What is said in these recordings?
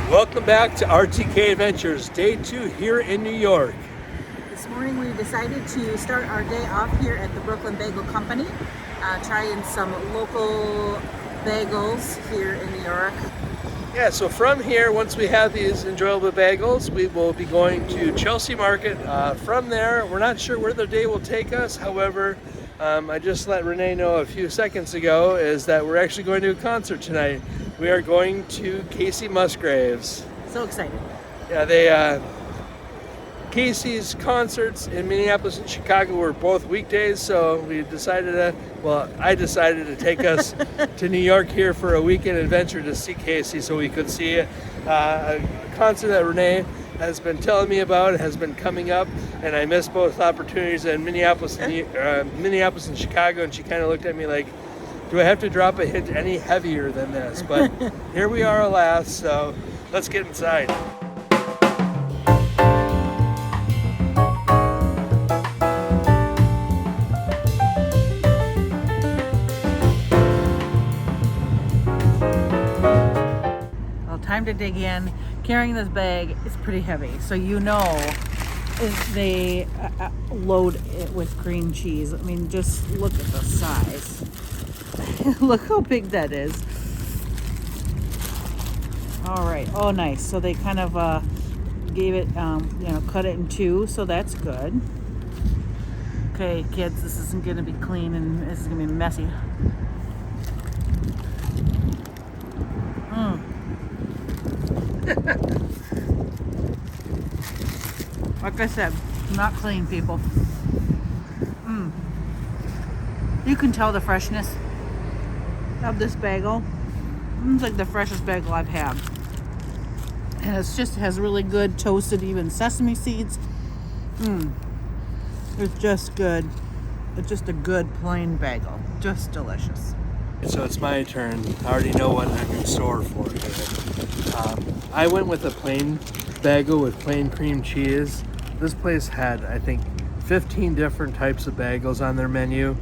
Welcome back to RTK Adventures, day 2 here in New York. This morning we decided to start our day off here at the Brooklyn Bagel Company, trying some local bagels here in New York. Yeah, so from here, once we have these enjoyable bagels, we will be going to Chelsea Market. From there, we're not sure where the day will take us. However, I just let Renee know a few seconds ago is that we're actually going to a concert tonight. We are going to Kacey Musgraves. So excited. Yeah, Kacey's concerts in Minneapolis and Chicago were both weekdays, so we decided I decided to take us to New York here for a weekend adventure to see Kacey so we could see a concert that Renee has been telling me about. It has been coming up, and I missed both opportunities in Minneapolis and Chicago, and she kind of looked at me like, do I have to drop a hint any heavier than this? But here we are, alas, so let's get inside. Well, time to dig in. Carrying this bag is pretty heavy, so you know if they load it with cream cheese. I mean, just look at the size. Look how big that is. All right. Oh, nice. So they kind of gave it, cut it in two, so that's good. Okay, kids, this isn't going to be clean and this is going to be messy. Like I said, not clean, people. You can tell the freshness of this bagel. It's like the freshest bagel I've had. And it has really good toasted even sesame seeds. It's just good. It's just a good plain bagel. Just delicious. So it's my turn. I already know what I'm in store for today. I went with a plain bagel with plain cream cheese. This place had, I think, 15 different types of bagels on their menu.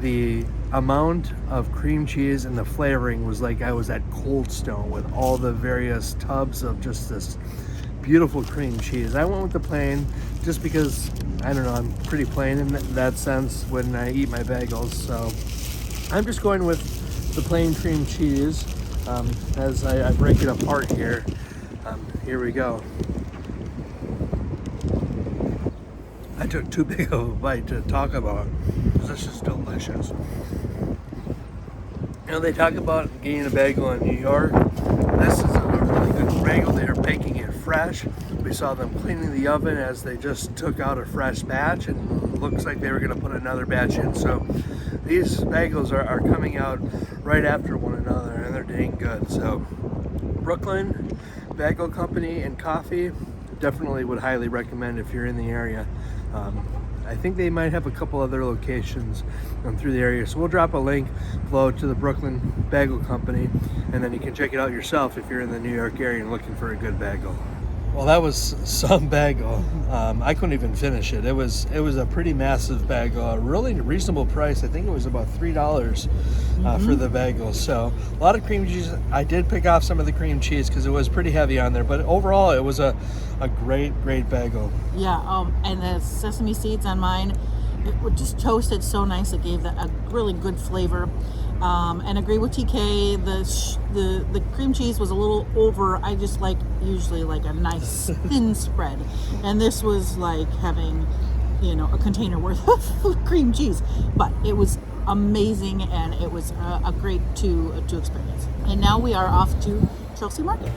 The amount of cream cheese and the flavoring was like I was at Cold Stone with all the various tubs of just this beautiful cream cheese. I went with the plain just because, I don't know, I'm pretty plain in that sense when I eat my bagels. So I'm just going with the plain cream cheese as I break it apart here. Here we go. I took too big of a bite to talk about. This is delicious. You know, they talk about getting a bagel in New York. This is a really good bagel. They are baking it fresh. We saw them cleaning the oven as they just took out a fresh batch, and it looks like they were going to put another batch in. So these bagels are coming out right after one another, and they're dang good. So Brooklyn Bagel Company and Coffee, definitely would highly recommend if you're in the area. I think they might have a couple other locations through the area, so we'll drop a link below to the Brooklyn Bagel Company, and then you can check it out yourself if you're in the New York area and looking for a good bagel. Well, that was some bagel. I couldn't even finish it. It was a pretty massive bagel, a really reasonable price. I think it was about $3 for the bagel. So a lot of cream cheese. I did pick off some of the cream cheese because it was pretty heavy on there, but overall it was a great bagel. Yeah, and the sesame seeds on mine, it would just toasted so nice. It gave that a really good flavor. And agree with TK. The cream cheese was a little over. I just usually like a nice thin spread, and this was like having, a container worth of cream cheese. But it was amazing, and it was a great to experience. And now we are off to Chelsea Market.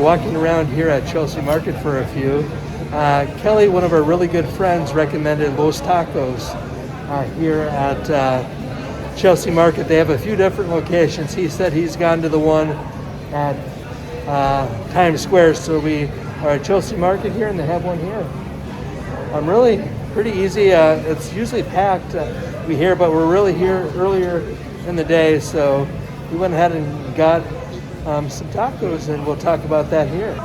walking around here at Chelsea Market for a few. Kelly, one of our really good friends, recommended Los Tacos here at Chelsea Market. They have a few different locations. He said he's gone to the one at Times Square, so we are at Chelsea Market here, and they have one here. Really pretty easy. It's usually packed, we hear, but we're really here earlier in the day, so we went ahead and got some tacos, and we'll talk about that here.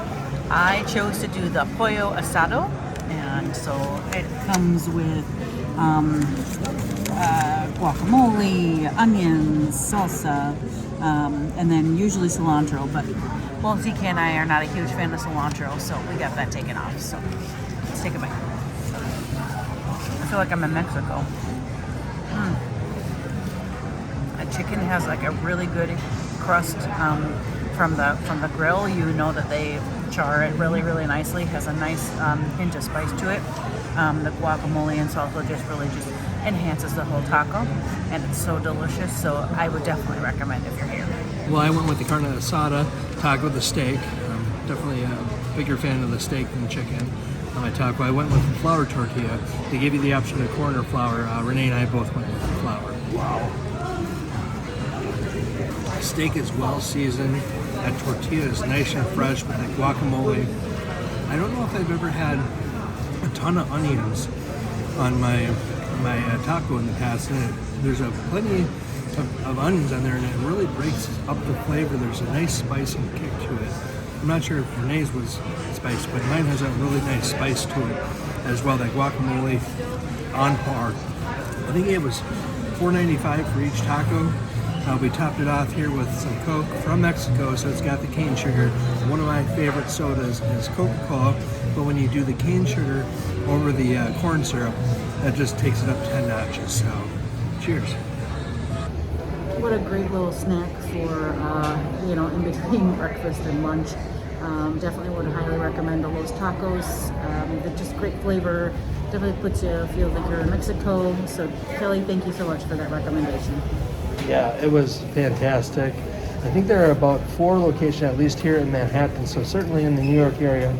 I chose to do the pollo asado, and so it comes with guacamole, onions, salsa, and then usually cilantro, but well, ZK and I are not a huge fan of cilantro, so we got that taken off. So let's take a bite. I feel like I'm in Mexico. The chicken has like a really good crust from the grill. You know that they char it really, really nicely. Has a nice hint of spice to it. The guacamole and salsa just enhances the whole taco, and it's so delicious. So I would definitely recommend if you're here. Well, I went with the carne asada taco, the steak. I'm definitely a bigger fan of the steak than chicken on my taco. I went with the flour tortilla. They gave you the option of corn or flour. Renee and I both went with the flour. Wow. The steak is well seasoned. That tortilla is nice and fresh with the guacamole. I don't know if I've ever had a ton of onions on my taco in the past. And there's plenty of onions on there, and it really breaks up the flavor. There's a nice spice and kick to it. I'm not sure if Renee's was spiced, but mine has a really nice spice to it as well. That guacamole on par. I think it was $4.95 for each taco. We topped it off here with some Coke from Mexico, so it's got the cane sugar. One of my favorite sodas is Coca-Cola, but when you do the cane sugar over the corn syrup, that just takes it up 10 notches. So, cheers. What a great little snack for, in between breakfast and lunch. Definitely would highly recommend the Los Tacos. They're just great flavor. Definitely puts you feel like you're in Mexico. So Kelly, thank you so much for that recommendation. Yeah, it was fantastic. I think there are about 4 locations at least here in Manhattan, so certainly in the New York area.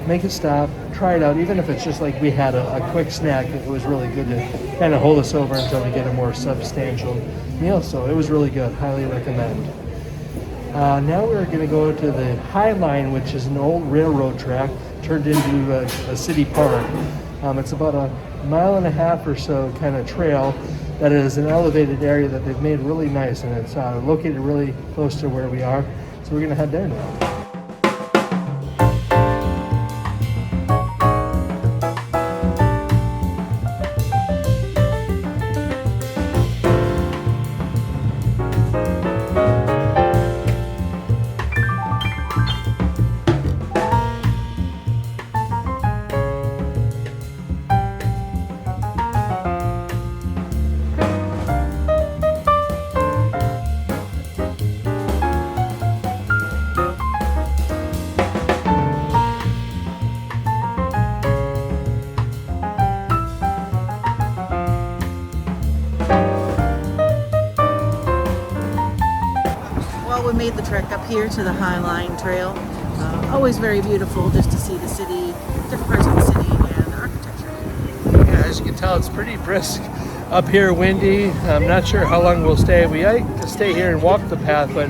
Make a stop, try it out, even if it's just like we had a quick snack. It was really good to kind of hold us over until we get a more substantial meal, so it was really good. Highly recommend. Now we're going to go to the High Line, which is an old railroad track turned into a city park. It's about a 1.5 miles or so kind of trail that is an elevated area that they've made really nice, and it's located really close to where we are. So we're going to head there now. We made the trek up here to the High Line Trail. Always very beautiful just to see the city, different parts of the city and the architecture. Yeah, as you can tell, it's pretty brisk up here, windy. I'm not sure how long we'll stay. We like to stay here and walk the path, but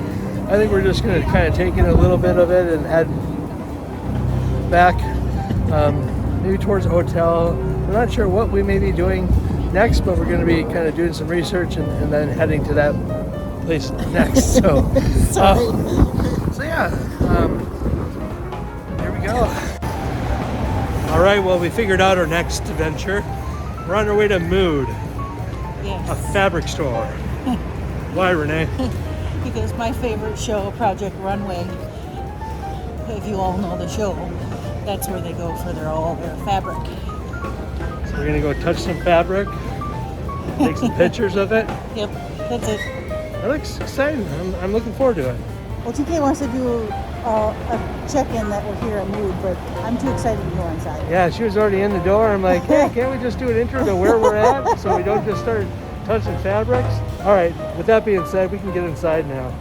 I think we're just going to kind of take in a little bit of it and head back maybe towards the hotel. We're not sure what we may be doing next, but we're going to be kind of doing some research and then heading to that place next. So, there we go. All right, well, we figured out our next adventure. We're on our way to Mood, Yes. a fabric store. Why, Renee? Because my favorite show, Project Runway, if you all know the show, that's where they go for all their fabric. So we're gonna go touch some fabric, take some pictures of it. Yep, that's it. It looks exciting. I'm looking forward to it. Well, TK wants to do a check-in that we're here at Mood, but I'm too excited to go inside. Yeah, she was already in the door. I'm like, hey, can't we just do an intro to where we're at so we don't just start touching fabrics? All right, with that being said, we can get inside now.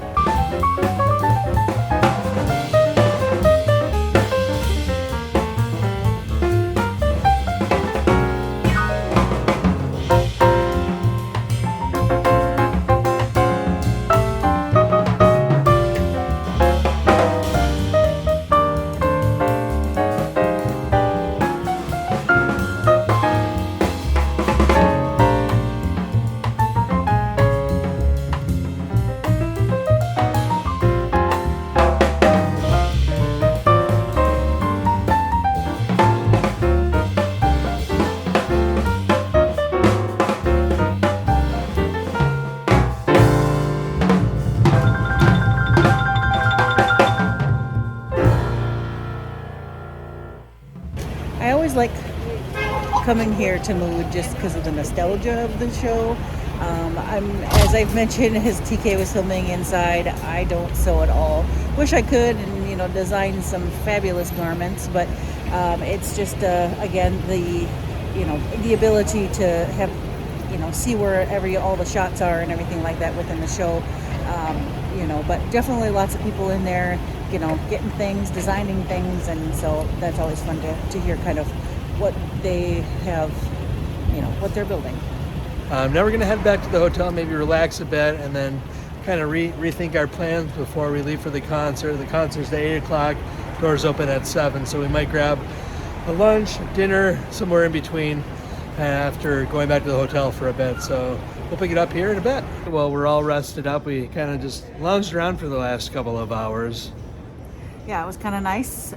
coming here to Mood just because of the nostalgia of the show. As I've mentioned, as TK was filming inside, I don't sew at all. Wish I could, and design some fabulous garments, but it's just again the ability to have see where all the shots are and everything like that within the show. But definitely lots of people in there, getting things, designing things, and so that's always fun to hear kind of what they have, what they're building. Now we're going to head back to the hotel, maybe relax a bit, and then kind of rethink our plans before we leave for the concert. The concert's at 8 o'clock, doors open at 7, so we might grab a lunch, dinner, somewhere in between after going back to the hotel for a bit. So we'll pick it up here in a bit. Well, we're all rested up. We kind of just lounged around for the last couple of hours. Yeah, it was kind of nice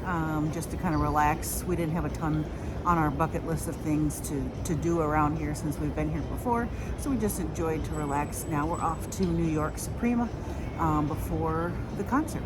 just to kind of relax. We didn't have a ton on our bucket list of things to do around here since we've been here before, so we just enjoyed to relax. Now we're off to New York Suprema before the concert.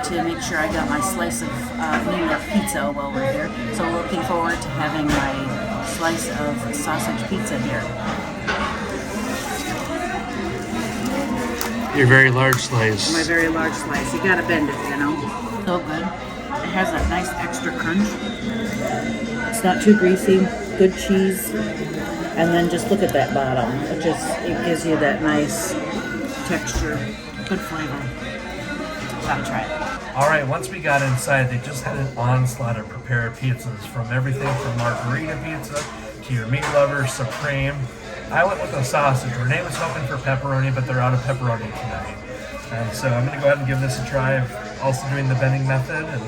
To make sure I got my slice of New York pizza while we're here. So looking forward to having my slice of sausage pizza here. Your very large slice. My very large slice. You gotta bend it, So good. It has that nice extra crunch. It's not too greasy. Good cheese. And then just look at that bottom. It gives you that nice texture. Good flavor. Gotta try it. All right, once we got inside, they just had an onslaught of prepared pizzas, from everything from margarita pizza to your meat lover, supreme. I went with a sausage. Renee was hoping for pepperoni, but they're out of pepperoni tonight. And so I'm gonna go ahead and give this a try. I'm also doing the bending method. And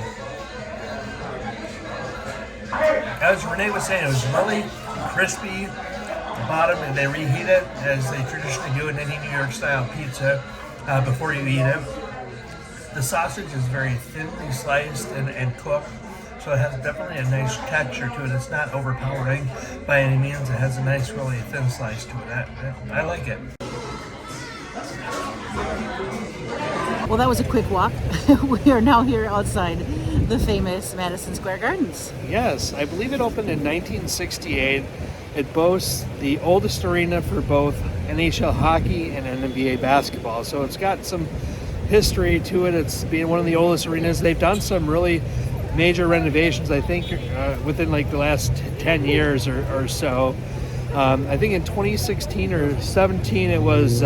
as Renee was saying, it was really crispy at the bottom, and they reheat it as they traditionally do in any New York style pizza before you eat it. The sausage is very thinly sliced and cooked, so it has definitely a nice texture to it. It's not overpowering by any means. It has a nice, really thin slice to it. I like it. Well, that was a quick walk. We are now here outside the famous Madison Square Gardens. Yes, I believe it opened in 1968. It boasts the oldest arena for both NHL hockey and NBA basketball, so it's got some history to it. It's being one of the oldest arenas. They've done some really major renovations, I think, within like the last 10 years or so. I think in 2016 or 17, it was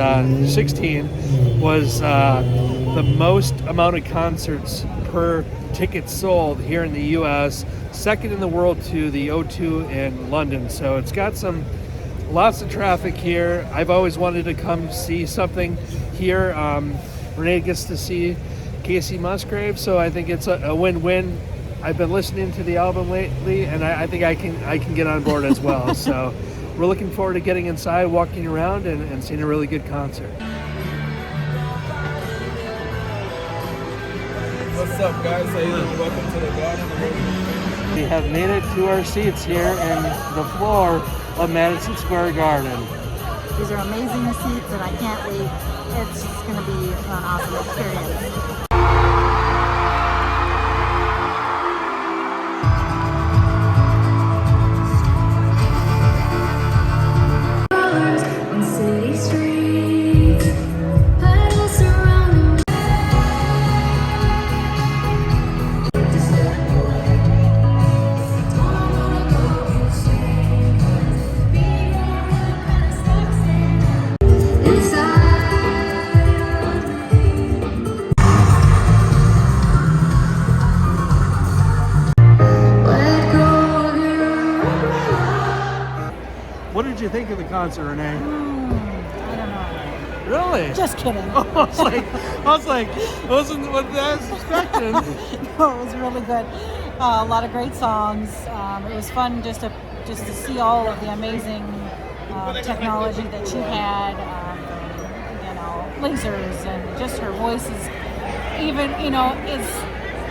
16 was the most amount of concerts per ticket sold here in the U.S., second in the world to the O2 in London. So it's got lots of traffic here. I've always wanted to come see something here. Renee gets to see Kacey Musgraves, so I think it's a win-win. I've been listening to the album lately, and I think I can get on board as well. So we're looking forward to getting inside, walking around, and seeing a really good concert. What's up, guys? How you doing? Welcome to the garden. We have made it to our seats here in the floor of Madison Square Garden. These are amazing seats, and I can't wait. It's just going to be an awesome experience. What did you think of the concert, Renee? I don't know. Really? Just kidding. I was like, it wasn't what I was expecting. No, it was really good. A lot of great songs. It was fun just to see all of the amazing technology that she had. Lasers, and just her voice is even, is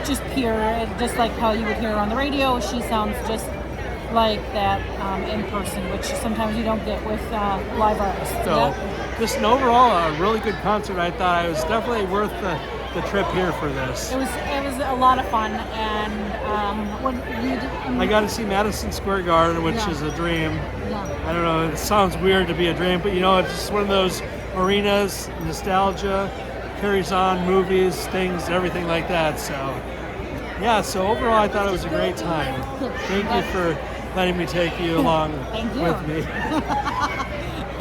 just pure, just like how you would hear her on the radio. She sounds just like that in person, which sometimes you don't get with live artists. So, just an overall, a really good concert. I thought it was definitely worth the trip here for this. It was a lot of fun, and I got to see Madison Square Garden, which is a dream. Yeah. I don't know, it sounds weird to be a dream, but it's just one of those arenas, nostalgia, carries on, movies, things, everything like that. So, so overall, I thought it was a great time. Thank you for letting me take you along with me.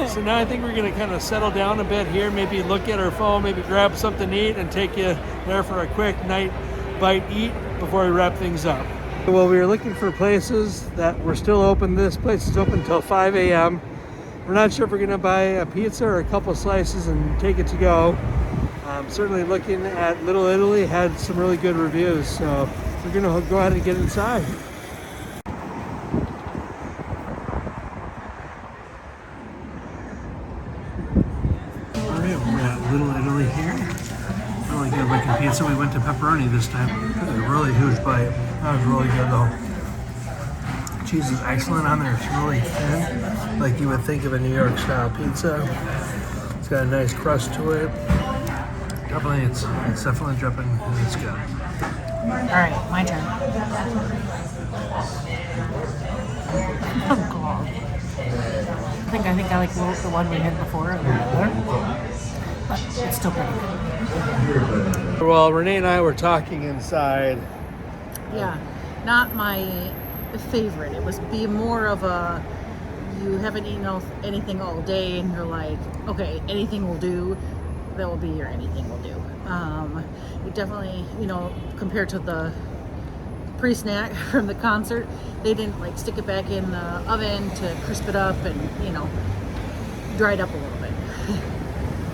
So now I think we're going to kind of settle down a bit here, maybe look at our phone, maybe grab something to eat, and take you there for a quick night bite eat before we wrap things up. Well, we were looking for places that were still open. This place is open until 5 a.m. We're not sure if we're going to buy a pizza or a couple slices and take it to go. Certainly looking at Little Italy, had some really good reviews, so we're going to go ahead and get inside. Alright, we're at Little Italy here. Really good looking pizza. We went to pepperoni this time. That was a really huge bite. That was really good though. Cheese is excellent on there. It's really thin, like you would think of a New York style pizza. It's got a nice crust to it. Definitely, it's definitely dripping and it's good. All right, my turn. Oh God. I think I like the one we had before. But it's still pretty good. Well, Renee and I were talking inside. Yeah, not my favorite. It was be more of a, you haven't eaten anything all day and you're like, okay, anything will do. That will be your anything will do. It definitely, compared to the pre-snack from the concert, they didn't like stick it back in the oven to crisp it up and, dry it up a little bit.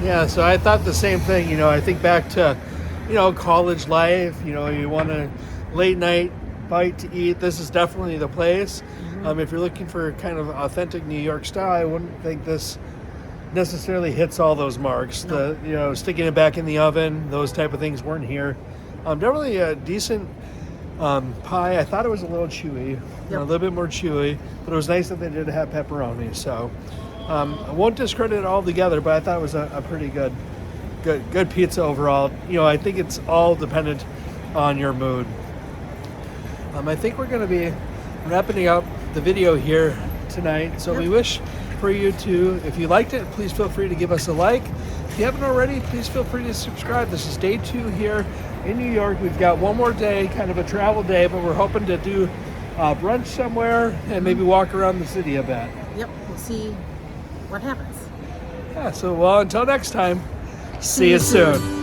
Yeah, so I thought the same thing. I think back to, college life. You want a late night bite to eat. This is definitely the place. Mm-hmm. If you're looking for kind of authentic New York style, I wouldn't think this necessarily hits all those marks. No. The sticking it back in the oven, those type of things weren't here. Definitely a decent pie. I thought it was a little chewy, a little bit more chewy, but it was nice that they did have pepperoni. So I won't discredit it altogether, but I thought it was a pretty good pizza overall. I think it's all dependent on your mood. I think we're going to be wrapping up the video here tonight. So we wish for you to, if you liked it, please feel free to give us a like. If you haven't already, please feel free to subscribe. This is day 2 here in New York. We've got one more day, kind of a travel day, but we're hoping to do brunch somewhere and maybe walk around the city a bit. Yep, we'll see what happens. Yeah, so until next time, see you soon.